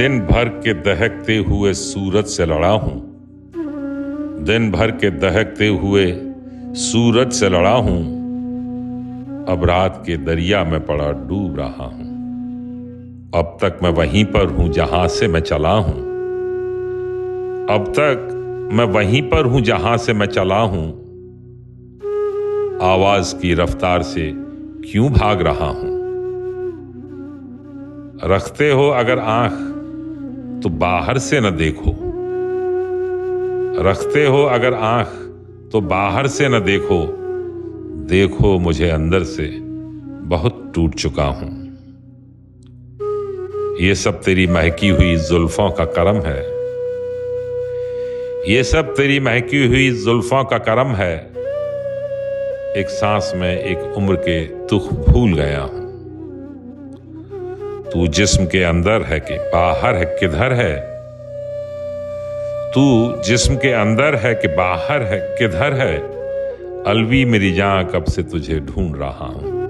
दिन भर के दहकते हुए सूरज से लड़ा हूं, दिन भर के दहकते हुए सूरज से लड़ा हूं, अब रात के दरिया में पड़ा डूब रहा हूं। अब तक मैं वहीं पर हूं जहां से मैं चला हूं, अब तक मैं वहीं पर हूं जहां से मैं चला हूं। आवाज की रफ्तार से क्यों भाग रहा हूं? रखते हो अगर आंख तो बाहर से न देखो, रखते हो अगर आंख तो बाहर से न देखो, देखो मुझे अंदर से बहुत टूट चुका हूं। ये सब तेरी महकी हुई जुल्फों का करम है, ये सब तेरी महकी हुई जुल्फों का करम है। एक सांस में एक उम्र के दुख भूल गया हूं। तू जिस्म के अंदर है कि बाहर है, किधर है? तू जिस्म के अंदर है कि बाहर है, किधर है? अलवी मेरी जान कब से तुझे ढूंढ रहा हूं।